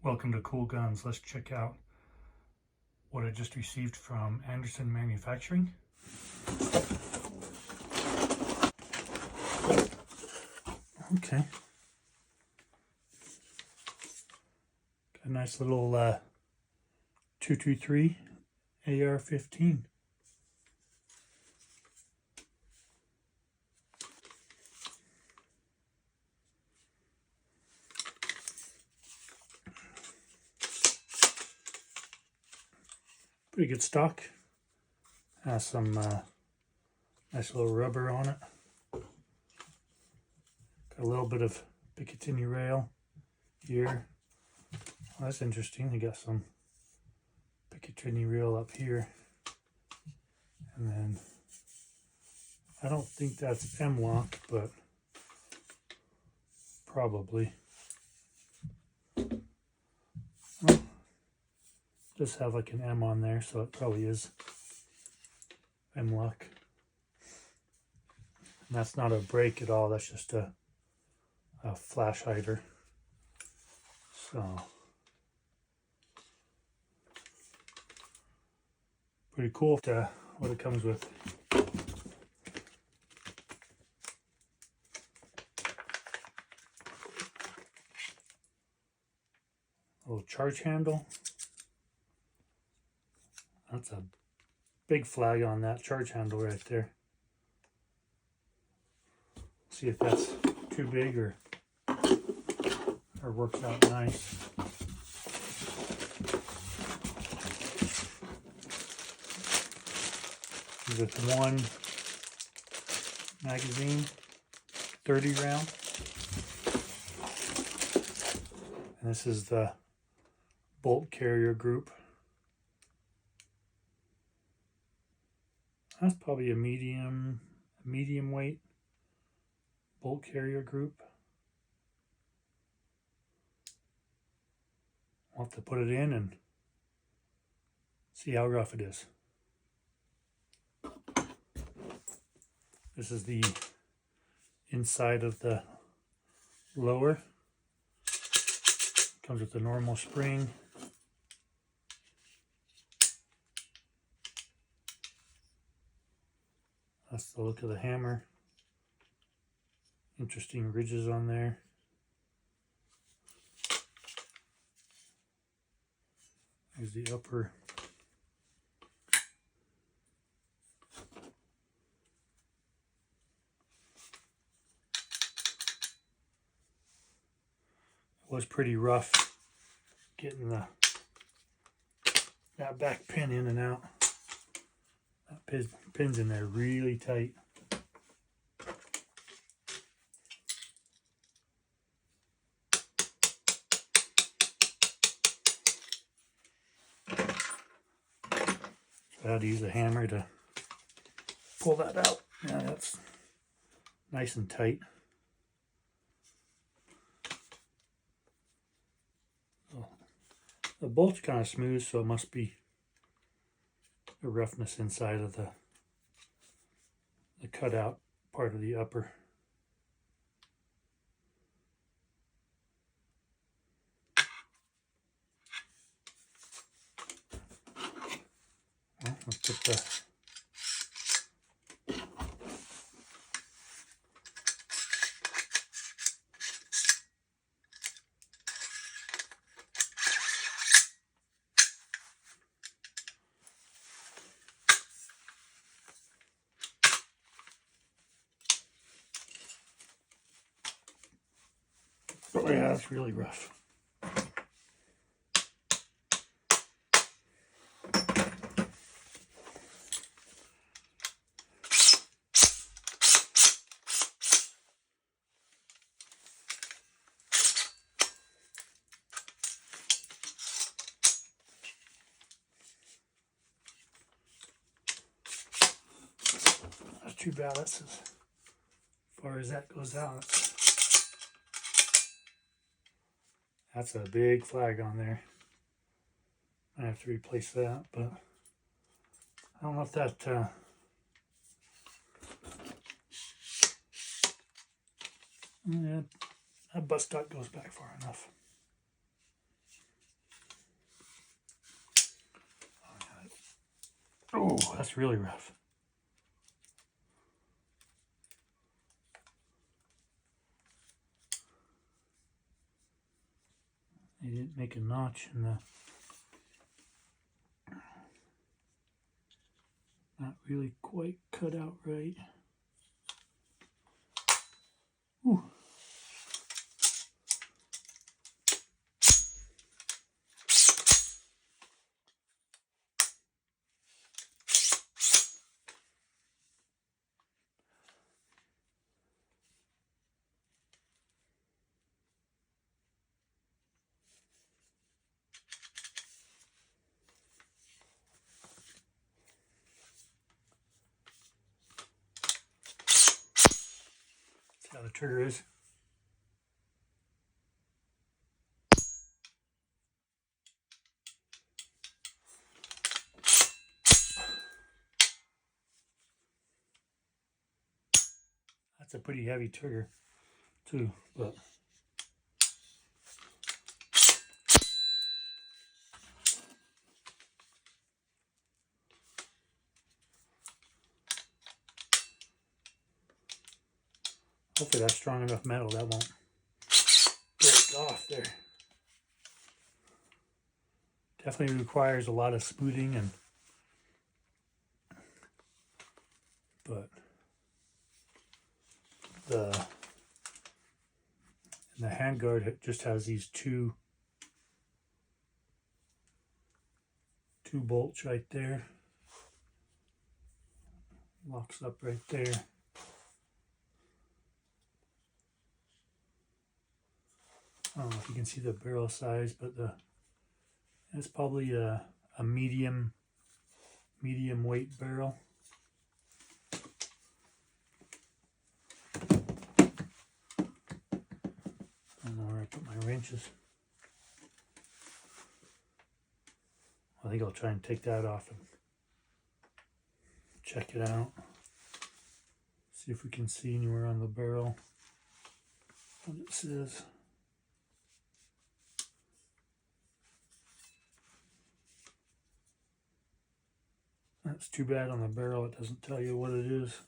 Welcome to Cool Guns. Let's check out what I just received from Anderson Manufacturing. Okay. Got a nice little 223 AR-15. Pretty good stock. Has some nice little rubber on it. Got a little bit of Picatinny rail here. Well, that's interesting. They got some Picatinny rail up here. And then I don't think that's M-lock, but probably. Well, just have like an M on there, so it probably is M-lock. And that's not a brake at all, that's just a flash hider. So pretty cool what it comes with. A little charge handle. That's a big flag on that charge handle right there. See if that's too big or works out nice. With one magazine, 30 round. And this is the bolt carrier group. That's probably a medium weight bolt carrier group. I'll have to put it in and see how rough it is. This is the inside of the lower. Comes with the normal spring. That's the look of the hammer. Interesting ridges on there. There's the upper. It was pretty rough getting that back pin in and out. That pin's in there really tight. So I had to use a hammer to pull that out. Yeah, that's nice and tight. So the bolt's kind of smooth, so it must be the roughness inside of the cutout part of the upper. Well, let's put the oh yeah, that's really rough. That's too bad. That's as far as that goes out. That's a big flag on there. I have to replace that, but I don't know if that yeah, that buttstock goes back far enough. Oh, that's really rough. They didn't make a notch in the... Not really quite cut out right. Ooh. That's how the trigger is. That's a pretty heavy trigger too, but hopefully that's strong enough metal that won't break off there. Definitely requires a lot of smoothing, but the handguard just has these two bolts right there. Locks up right there. I don't know if you can see the barrel size, but it's probably a medium weight barrel. I don't know where I put my wrenches. I think I'll try and take that off and check it out. See if we can see anywhere on the barrel what it says. That's too bad on the barrel, it doesn't tell you what it is.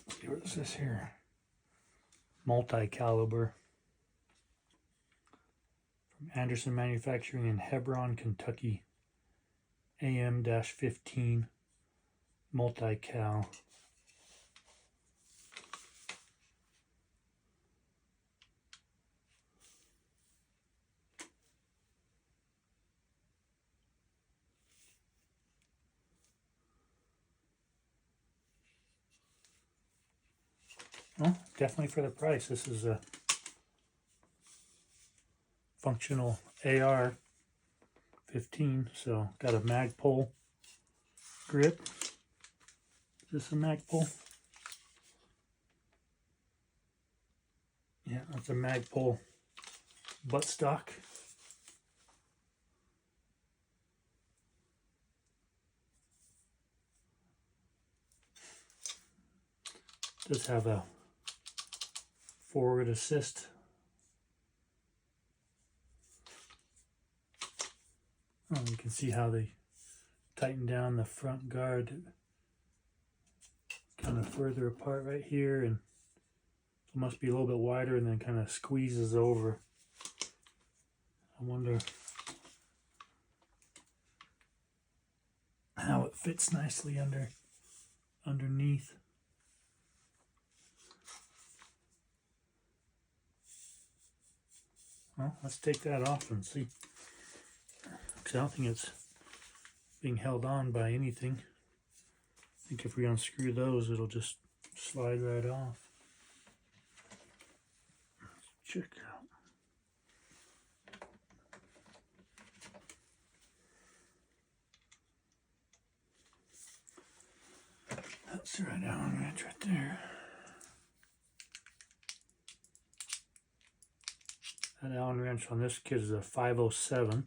Let's see what it says here. Multi-caliber. From Anderson Manufacturing in Hebron, Kentucky. AM-15 multi-cal. Well, definitely for the price. This is a functional AR-15, so got a Magpul grip. Is this a Magpul? Yeah, that's a Magpul buttstock. Does have a forward assist. Oh, you can see how they tighten down the front guard kind of further apart right here, and it must be a little bit wider and then kind of squeezes over. I wonder how it fits nicely underneath. Well, let's take that off and see. Because I don't think it's being held on by anything. I think if we unscrew those, it'll just slide right off. Let's check it out. That's the right Allen wrench right there. That Allen wrench on this kit is a 507.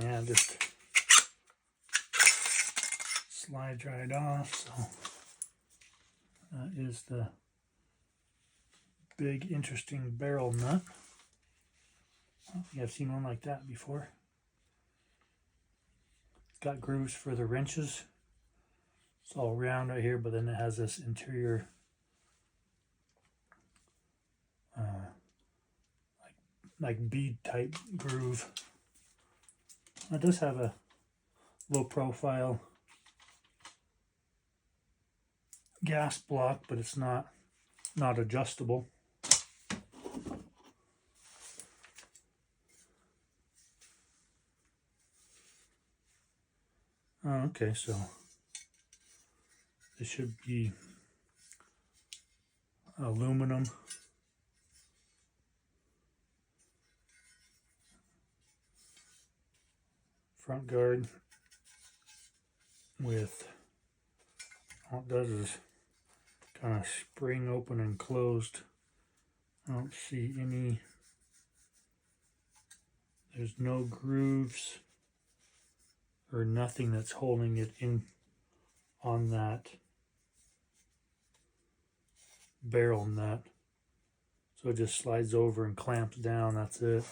Yeah, just slides right off. So that is the big interesting barrel nut. I don't think I've seen one like that before. It's got grooves for the wrenches. It's all round right here, but then it has this interior like bead type groove. It does have a low profile gas block, but it's not adjustable. Oh, okay, so this should be aluminum. Front guard with, all it does is kind of spring open and closed. I don't see any, there's no grooves or nothing that's holding it in on that barrel nut. So it just slides over and clamps down, that's it.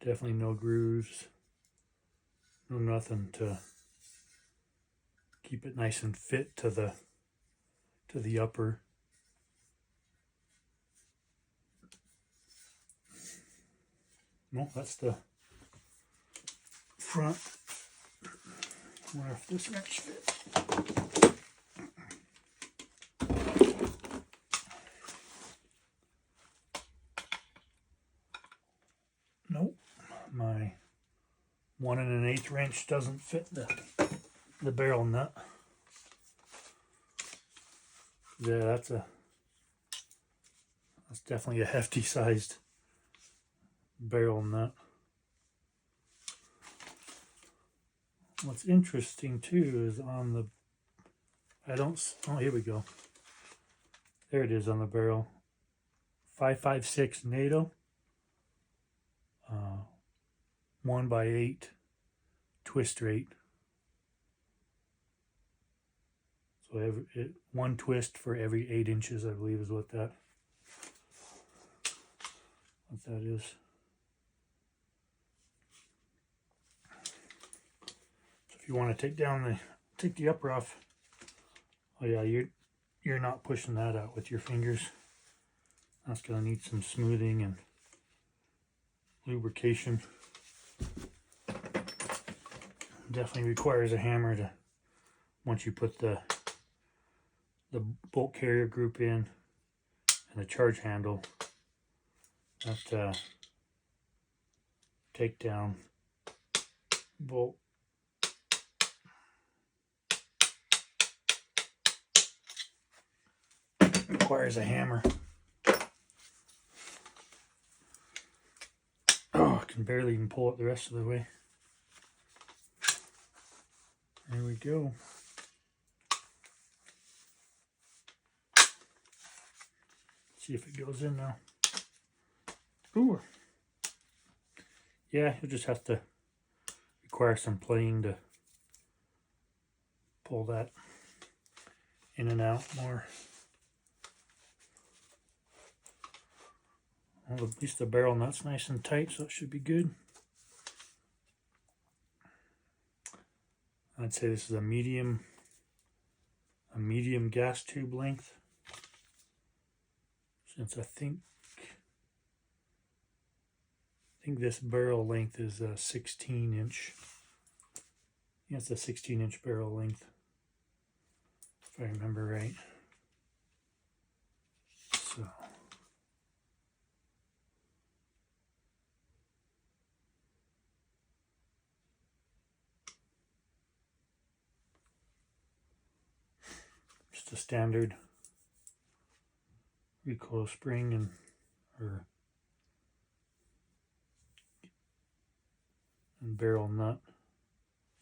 Definitely no grooves, no nothing to keep it nice and fit to the upper. No, that's the front. I wonder if this wrench fits. Nope, my 1 1/8 wrench doesn't fit the barrel nut. Yeah, that's definitely a hefty sized barrel nut. What's interesting too is on the, oh, here we go. There it is on the barrel. 5.56 NATO. 1x8 twist rate. So one twist for every 8 inches, I believe, is what that is. So if you want to take the upper off, oh yeah, you're not pushing that out with your fingers. That's gonna need some smoothing and lubrication. Definitely requires a hammer to, once you put the bolt carrier group in and the charge handle, that takedown bolt requires a hammer. Oh, I can barely even pull it the rest of the way. There we go. See if it goes in now. Ooh. Yeah, you'll just have to require some playing to pull that in and out more. Well, at least the barrel nut's nice and tight, so it should be good. I'd say this is a medium gas tube length. Since I think this barrel length is a 16-inch. Yeah, it's a 16-inch barrel length, if I remember right. So just a standard recoil spring and barrel nut.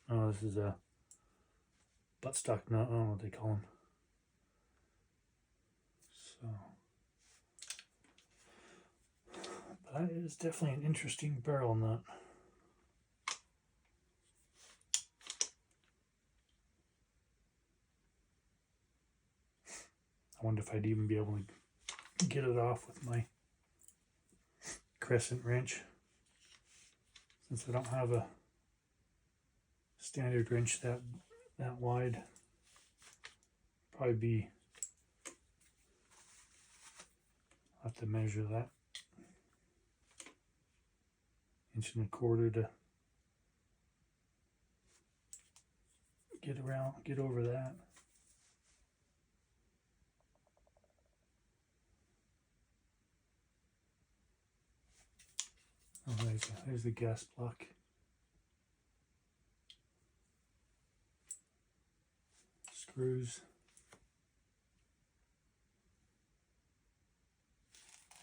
Oh, this is a buttstock nut. I don't know what they call them. So, but that is definitely an interesting barrel nut. I wonder if I'd even be able to get it off with my crescent wrench, since I don't have a standard wrench that wide. Probably be, I'll have to measure that 1.25 inches to get over that. Oh, there's the gas block. Screws.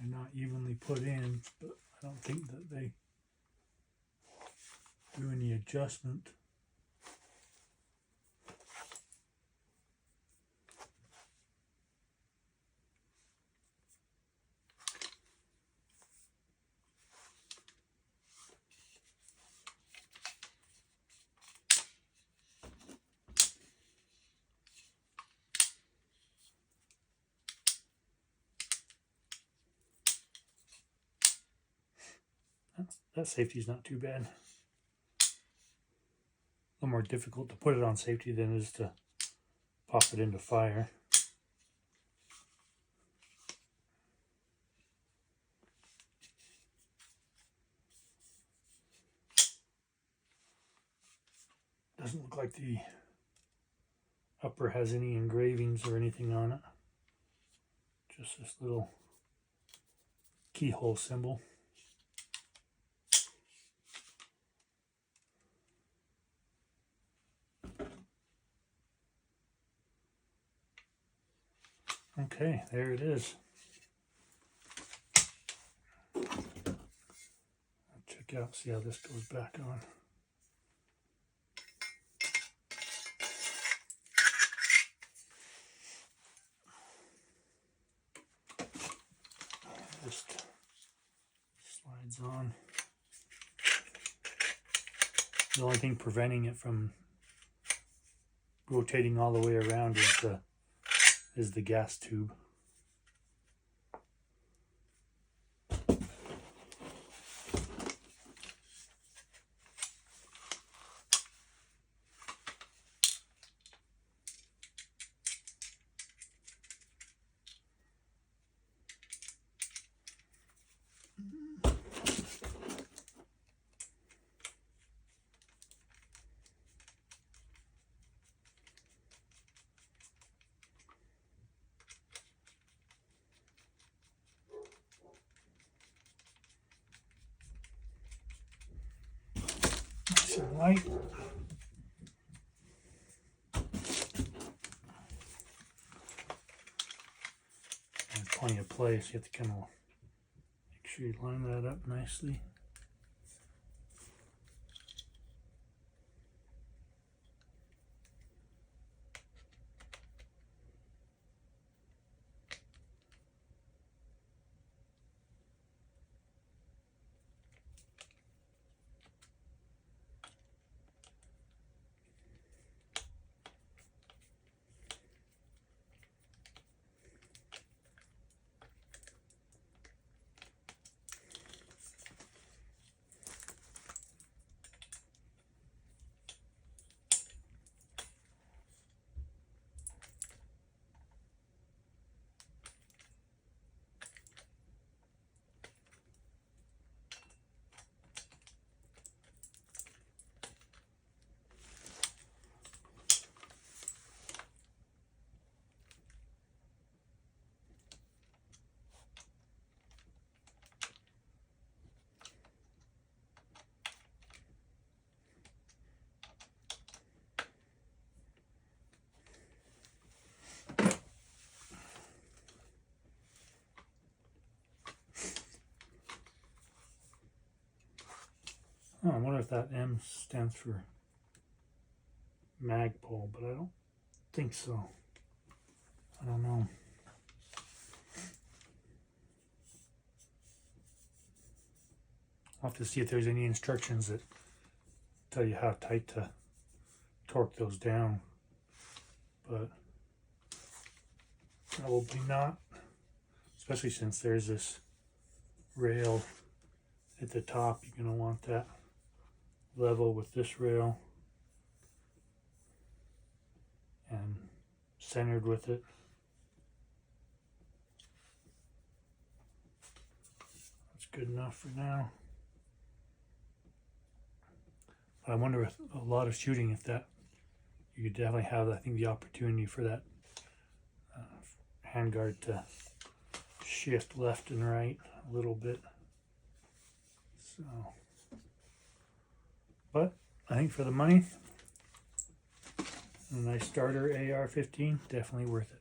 They're not evenly put in, but I don't think that they do any adjustment. That safety is not too bad. A little more difficult to put it on safety than it is to pop it into fire. Doesn't look like the upper has any engravings or anything on it. Just this little keyhole symbol. Okay, there it is. Check out, see how this goes back on. Just slides on. The only thing preventing it from rotating all the way around is the gas tube. Nice and light. There's plenty of place. You have to kind of make sure you line that up nicely. Oh, I wonder if that M stands for magpul, but I don't think so. I don't know. I'll have to see if there's any instructions that tell you how tight to torque those down, but probably not, especially since there's this rail at the top. You're going to want that level with this rail and centered with it. That's good enough for now. But I wonder with a lot of shooting if that, you could definitely have, I think, the opportunity for that handguard to shift left and right a little bit. So, but I think for the money, a nice starter AR-15, definitely worth it.